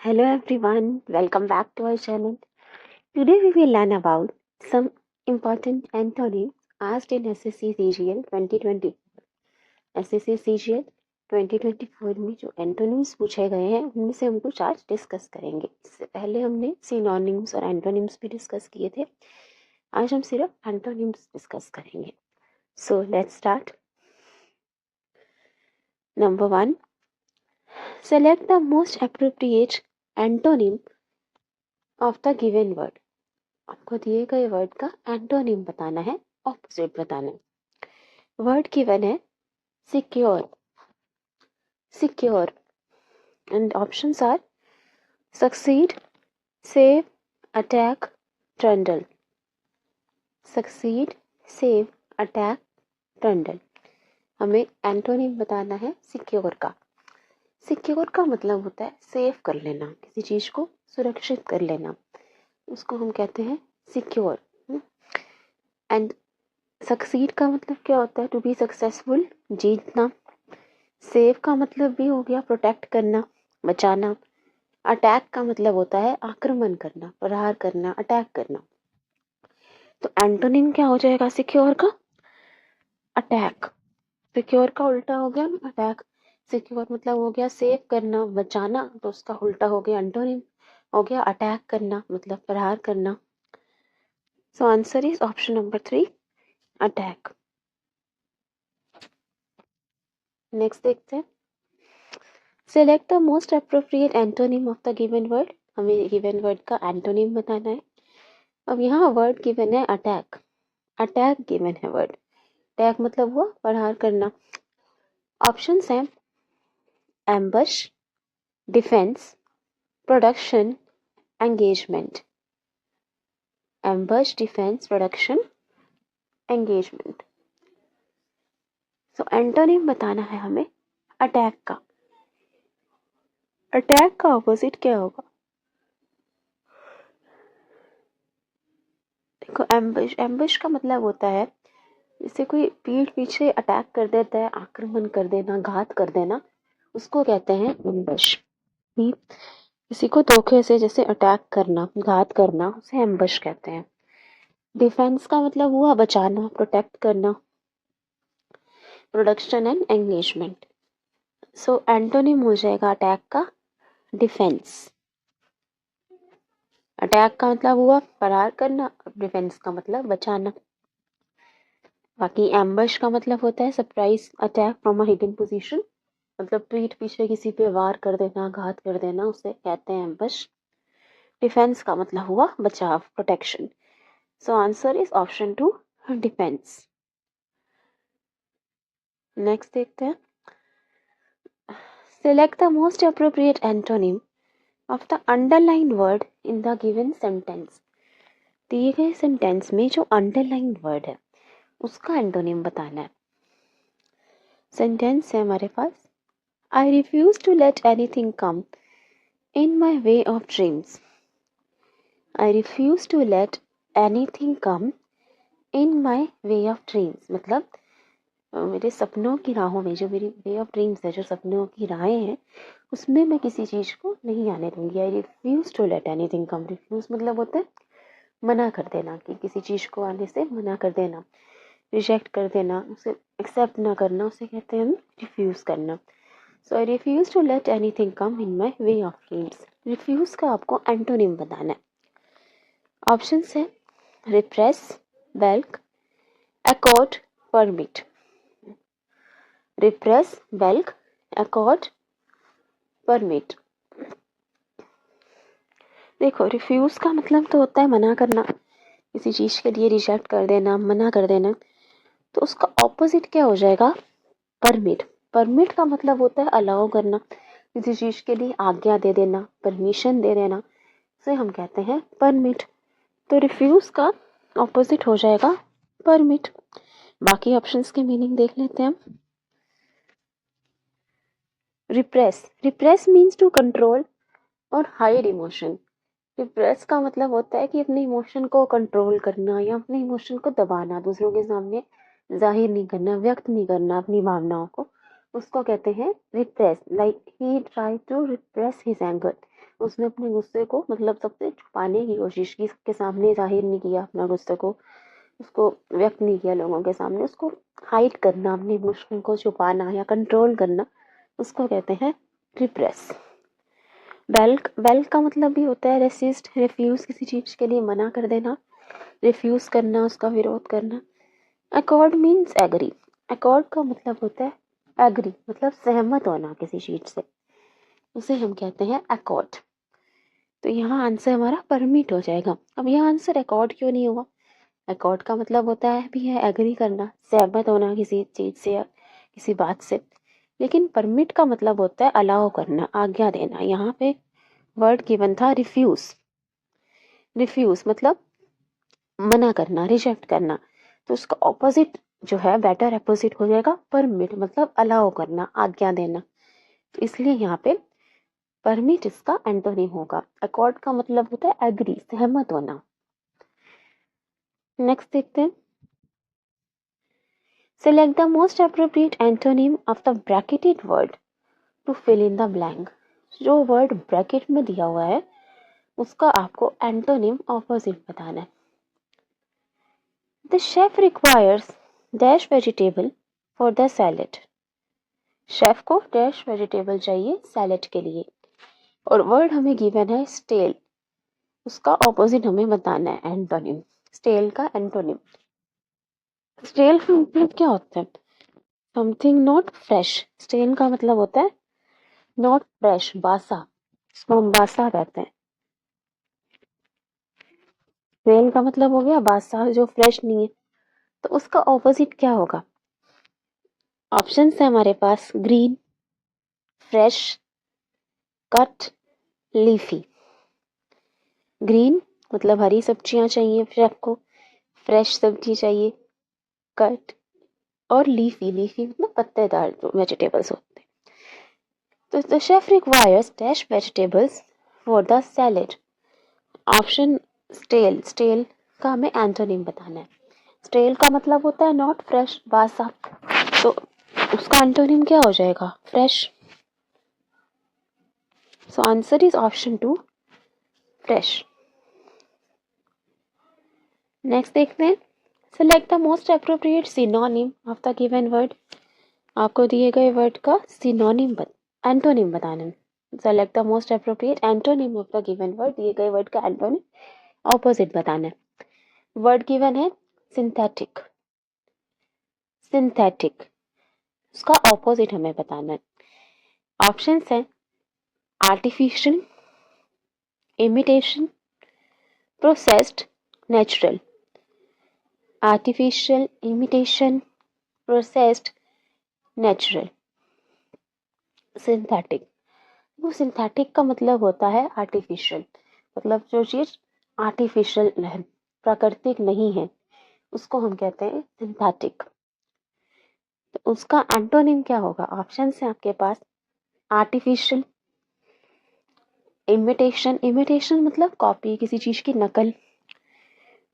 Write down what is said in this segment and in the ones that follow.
Hello everyone, welcome back to our channel. Today we will learn about some important antonyms asked in SSC CGL 2020. SSC CGL 2024 में जो antonyms पूछे गए हैं उनमें से हम कुछ आज डिस्कस करेंगे। इससे पहले हमने सिनोनिम्स और एंटोनिम्स भी डिस्कस किए थे। आज हम सिर्फ एंटोनिम्स डिस्कस करेंगे। So let's start. Number 1, select the most appropriate antonym of the given word. आपको दिए गए वर्ड का एंटोनिम बताना है, ऑपोजिट बताना है। वर्ड गिवन है secure, secure, and options are succeed, save, attack, trundle. Succeed, save, attack, trundle. हमें एंटोनिम बताना है सिक्योर का। सिक्योर का मतलब होता है सेव कर लेना, किसी चीज को सुरक्षित कर लेना, उसको हम कहते हैं सिक्योर। एंड सक्सीड का मतलब क्या होता है? टू बी सक्सेसफुल, जीतना। सेव का मतलब भी हो गया प्रोटेक्ट करना, बचाना। अटैक का मतलब होता है आक्रमण करना, प्रहार करना, अटैक करना। तो एंटोनिम क्या हो जाएगा सिक्योर का? अटैक। सिक्योर का उल्टा हो गया अटैक। सिक्योर मतलब हो गया सेव करना, बचाना, तो उसका उल्टा हो गया एंटोनिम हो गया अटैक करना, मतलब प्रहार करना। So answer is option number 3, attack. Next देखते हैं। Select the most appropriate antonym of the given word. हमें गिवन वर्ड का एंटोनिम बताना है। अब यहाँ वर्ड गिवन है अटैक, अटैक गिवन है वर्ड। अटैक मतलब हुआ प्रहार करना। ऑप्शंस हैं ambush, defence, production, engagement. Ambush, defence, production, engagement. So antonym बताना है हमें अटैक का। अटैक का ऑपोजिट क्या होगा? देखो, एम्बुश, एम्बुश का मतलब होता है जैसे कोई पीठ पीछे अटैक कर देता है, आक्रमण कर देना, घात कर देना, उसको कहते हैं एम्बुश। किसी को धोखे से जैसे अटैक करना, घात करना, उसे एम्बुश कहते हैं। डिफेंस का मतलब हुआ बचाना, प्रोटेक्ट करना। Production and engagement. So antonym हो जाएगा अटैक का डिफेंस। अटैक का मतलब हुआ प्रहार करना, डिफेंस का मतलब बचाना। बाकी एम्बश का मतलब होता है surprise attack from a hidden position, मतलब पीठ पीछे किसी पे वार कर देना, घात कर देना, उसे कहते हैं एम्बश। डिफेंस का मतलब हुआ बचाव, protection. So answer is option 2, defence. Next देखते हैं। Select the most appropriate antonym of the underline word in the given sentence. दिए गए सेंटेंस में जो अंडरलाइन वर्ड है उसका एंटोनिम बताना है। सेंटेंस है हमारे पास, I refuse to let anything come in my way of dreams. I refuse to let anything come in my way of dreams मतलब मेरे सपनों की राहों में, जो मेरी वे ऑफ ड्रीम्स है, जो सपनों की राहें हैं, उसमें मैं किसी चीज को नहीं आने दूंगी। I refuse to let anything come. Refuse मतलब होता है मना कर देना, कि किसी चीज को आने से मना कर देना, रिजेक्ट कर देना, उसे एक्सेप्ट ना करना, उसे कहते हैं हम रिफ्यूज करना। So I refuse to let anything come in my way of dreams. Refuse का आपको एंटोनिम बताना है। ऑप्शंस है repress, balk, accord, permit. Repress, balk, accord, permit. देखो, रिफ्यूज का मतलब तो होता है मना करना, किसी चीज के लिए रिजेक्ट कर देना, मना कर देना। तो उसका ऑपोजिट क्या हो जाएगा? परमिट। परमिट का मतलब होता है अलाउ करना, किसी चीज के लिए आज्ञा दे देना, परमिशन दे देना, उसे हम कहते हैं परमिट। तो रिफ्यूज का ऑपोजिट हो जाएगा परमिट। बाकी ऑप्शंस के मीनिंग देख लेते हैं हम। Repress, repress means to control और हाइड इमोशन। रिप्रेस का मतलब होता है कि अपने इमोशन को कंट्रोल करना या अपने इमोशन को दबाना, दूसरों के सामने जाहिर नहीं करना, व्यक्त नहीं करना अपनी भावनाओं को, उसको कहते हैं repress. Like he try to repress his anger, उसने अपने गुस्से को मतलब सबसे छुपाने की कोशिश की, सबके सामने जाहिर नहीं किया अपना गुस्से को, उसको व्यक्त नहीं किया लोगों के सामने, उसको हाइड करना, अपने इमोशन को छुपाना या कंट्रोल करना, उसको कहते हैं रिप्रेस। बेल का मतलब भी होता है रेसिस्ट, रिफ्यूज, किसी चीज के लिए मना कर देना, रिफ्यूज करना, उसका विरोध करना। Accord means agree. अकॉर्ड का मतलब होता है एग्री, मतलब सहमत होना किसी चीज से, उसे हम कहते हैं अकॉर्ड। तो यहाँ आंसर हमारा परमिट हो जाएगा। अब यहाँ आंसर अकॉर्ड क्यों नहीं हुआ? अकॉर्ड का मतलब होता है भी है एग्री करना, सहमत होना किसी चीज से या किसी बात से, लेकिन परमिट का मतलब होता है अलाउ करना, आज्ञा देना। यहाँ पे वर्ड गिवन था रिफ्यूज। रिफ्यूज मतलब मना करना, रिजेक्ट करना, तो उसका ऑपोजिट जो है बेटर अपोजिट हो जाएगा परमिट, मतलब अलाउ करना, आज्ञा देना। तो इसलिए यहाँ पे परमिट इसका एंटोनिम होगा। अकॉर्ड का मतलब होता है एग्री, सहमत होना। नेक्स्ट देखते हैं, select the most appropriate antonym of the bracketed word to fill in the blank. जो वर्ड ब्रैकेट में दिया हुआ है उसका आपको एंटोनिम ऑपोजिट बताना है। The chef requires dash vegetable for the salad. Chef को डैश वेजिटेबल चाहिए सैलेड के लिए, और वर्ड हमें गिवन है स्टेल, उसका ऑपोजिट हमें बताना है एंटोनिम। स्टेल का एंटोनिम, स्टेल का मतलब क्या होता है? Something not fresh. स्टेल का मतलब होता है नॉट फ्रेश, बासा, इसको हम बासा कहते हैं। स्टेल का मतलब हो गया बासा, जो फ्रेश नहीं है। तो उसका ऑपोजिट क्या होगा? ऑप्शन है हमारे पास green, fresh, cut, leafy. Green मतलब हरी सब्जियां चाहिए शेफ को, फ्रेश सब्जी चाहिए, कट, और लीफी, लीफी मतलब पत्तेदार जो वेजिटेबल्स होते हैं। तो the chef requires dash vegetables for the salad. Option stale, stale का हमें एंटोनिम बताना है। स्टेल का मतलब होता है नॉट फ्रेश, बासा, तो उसका एंटोनिम क्या हो जाएगा? Fresh. So answer is option 2, fresh. Next देखते हैं, select the most appropriate synonym of the given word. आपको दिए गए वर्ड का सिनोनिम एंटोनिम बताना है। Select the most appropriate antonym of the given word, दिए गए वर्ड का एंटोनिम ऑपोजिट बताना है। वर्ड गिवन है सिंथेटिक, सिंथेटिक, उसका ऑपोजिट हमें बताना है। ऑप्शंस हैं artificial, imitation, processed, natural. Artificial, imitation, processed, natural. Synthetic, वो सिंथेटिक का मतलब होता है आर्टिफिशियल, मतलब जो चीज आर्टिफिशियल है, प्राकृतिक नहीं है, उसको हम कहते हैं सिंथेटिक। तो उसका एंटोनिम क्या होगा? ऑप्शन है आपके पास आर्टिफिशियल, इमिटेशन, इमिटेशन मतलब कॉपी, किसी चीज की नकल,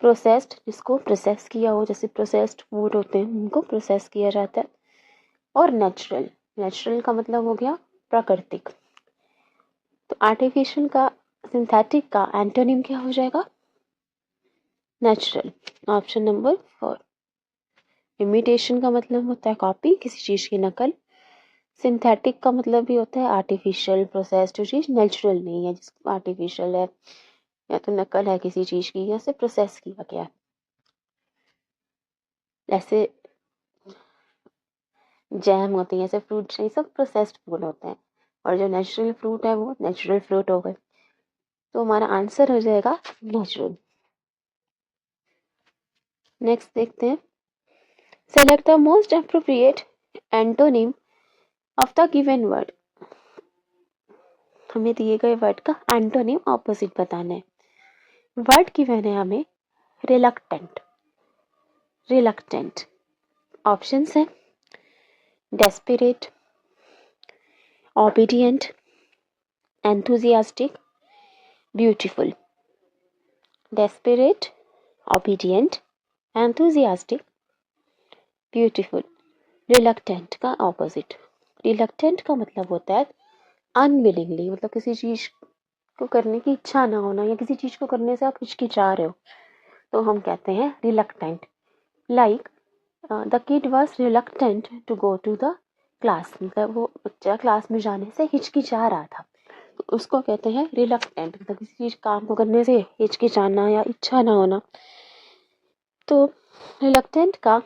प्रोसेस्ड, जिसको प्रोसेस किया हो, जैसे प्रोसेस्ड फूड होते हैं उनको प्रोसेस किया जाता है, और नेचुरल, नेचुरल का मतलब हो गया प्राकृतिक। तो आर्टिफिशियल का, सिंथेटिक का एंटोनिम क्या हो जाएगा? नेचुरल। Option number 4। इमिटेशन का मतलब होता है कॉपी, किसी चीज की नकल। सिंथेटिक का मतलब भी होता है आर्टिफिशियल, प्रोसेस्ड, जो चीज नेचुरल नहीं है, जिसको आर्टिफिशियल है या तो नकल है किसी चीज की, या से प्रोसेस किया गया है। ऐसे जैम होती है, ऐसे फ्रूट, ये सब प्रोसेस्ड फूड होते हैं, और जो नेचुरल फ्रूट है वो नेचुरल फ्रूट हो गए। तो हमारा आंसर हो जाएगा नेचुरल। नेक्स्ट देखते हैं, select the most appropriate antonym of the given word. हमें दिए गए वर्ड का एंटोनिम ऑपोजिट बताना है। वर्ड गिवन है हमें रिलक्टेंट, रिलक्टेंट। ऑप्शंस है desperate, obedient, enthusiastic, beautiful। desperate, obedient, enthusiastic, beautiful। reluctant का ऑपोजिट, reluctant का मतलब होता है unwillingly, मतलब किसी चीज को करने की इच्छा ना होना या किसी चीज़ को करने से आप हिचकिचा रहे हो तो हम कहते हैं reluctant. Like the kid was reluctant to go to the class, मतलब वो बच्चा क्लास में जाने से हिचकिचा रहा था, तो उसको कहते हैं रिलक्टेंट, मतलब किसी चीज़ काम को करने से हिचकिचाना या इच्छा ना होना। तो रिलक्टेंट का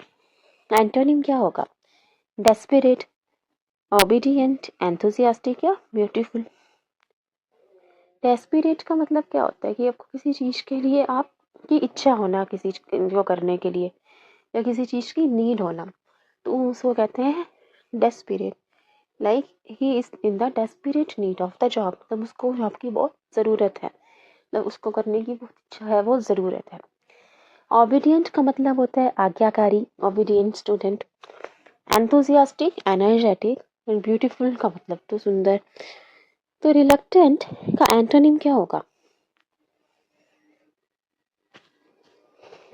एंटोनिम क्या होगा? डेस्परेट, ओबीडियंट, एंथुसियास्टिक या ब्यूटीफुल। डेस्परेट का मतलब क्या होता है कि आपको किसी चीज़ के लिए आपकी इच्छा होना, किसी को करने के लिए या किसी चीज़ की नीड होना, तो उसको कहते हैं desperate. Like he is in the desperate need of the job, मतलब उसको जॉब की बहुत ज़रूरत है, मतलब उसको करने की बहुत इच्छा है, वो ज़रूरत है। ओबीडियंट का मतलब होता है आज्ञाकारी, obedient student. Enthusiastic, energetic, and beautiful का मतलब तो सुंदर। तो रिलक्टेंट का एंटोनिम क्या होगा?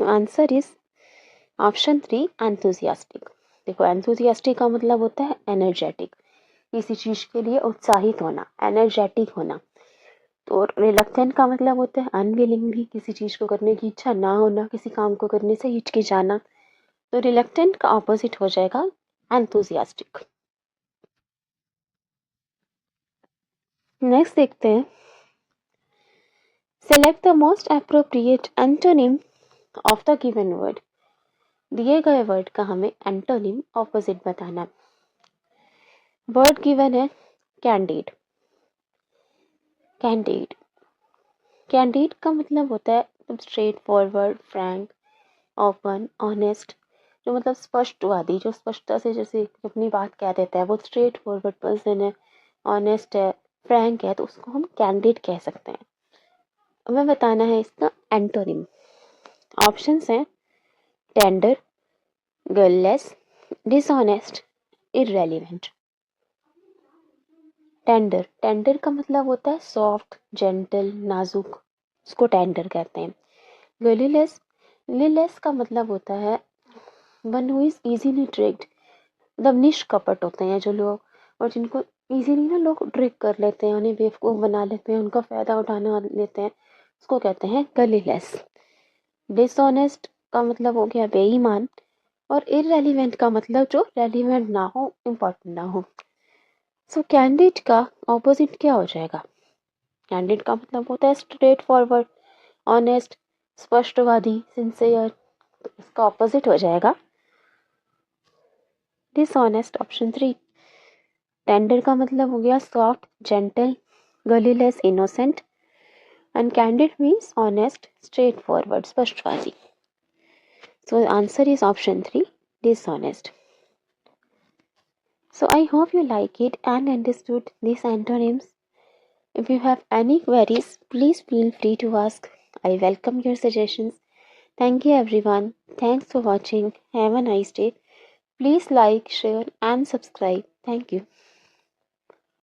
Answer is option 3 enthusiastic. देखो एंथुसियास्टिक का मतलब होता है एनर्जेटिक, किसी चीज़ के लिए उत्साहित होना, एनर्जेटिक होना। तो रिलक्टेंट का मतलब होता है अनविलिंगली, किसी चीज़ को करने की इच्छा ना होना, किसी काम को करने से हिचकिचाना। तो रिलक्टेंट का ऑपोजिट हो जाएगा एंथुसियास्टिक। नेक्स्ट देखते हैं, select the most appropriate antonym of the given word. दिए गए वर्ड का हमें एंटोनिम ऑपोजिट बताना। वर्ड गिवन है कैंडिड। कैंडिड, कैंडिड का मतलब होता है straight forward, Frank, open, honest, जो मतलब स्पष्टवादी, जो स्पष्टता से जैसे अपनी बात कह देता है, वो स्ट्रेट फॉरवर्ड पर्सन है, ऑनेस्ट है, फ्रैंक है, तो उसको हम कैंडिड कह सकते हैं। हमें बताना है इसका एंटोनिम। ऑप्शंस हैं tender, guileless, dishonest, irrelevant. Tender, tender का मतलब होता है सॉफ्ट, जेंटल, नाजुक, उसको टेंडर कहते हैं। गर्लीलेस, गर्लीलेस का मतलब होता है one who is easily tricked, मतलब निष्कपट होते हैं जो लोग, और जिनको इजीली ना लोग ट्रिक कर लेते हैं, उन्हें बेवकूफ़ बना लेते हैं, उनका फ़ायदा उठाना लेते हैं, उसको कहते हैं गर्लीलेस। डिसऑनेस्ट का मतलब हो गया बेईमान, और इररेलेवेंट का मतलब जो रेलिवेंट ना हो, इम्पोर्टेंट ना हो। सो कैंडिड का ऑपोजिट क्या हो जाएगा? कैंडिड का मतलब होता है स्ट्रेट फॉरवर्ड, ऑनेस्ट, स्पष्टवादी, सिंसियर, तो इसका ऑपोजिट हो जाएगा डिसऑनेस्ट, ऑप्शन 3। टेंडर का मतलब हो गया soft, gentle, guileless, innocent, and candid means honest, straightforward, स्पष्टवादी। So answer is option 3 dishonest. So I hope you like it and understood these antonyms. If you have any queries, please feel free to ask. I welcome your suggestions. Thank you everyone. Thanks for watching. Have a nice day. Please like, share and subscribe. Thank you.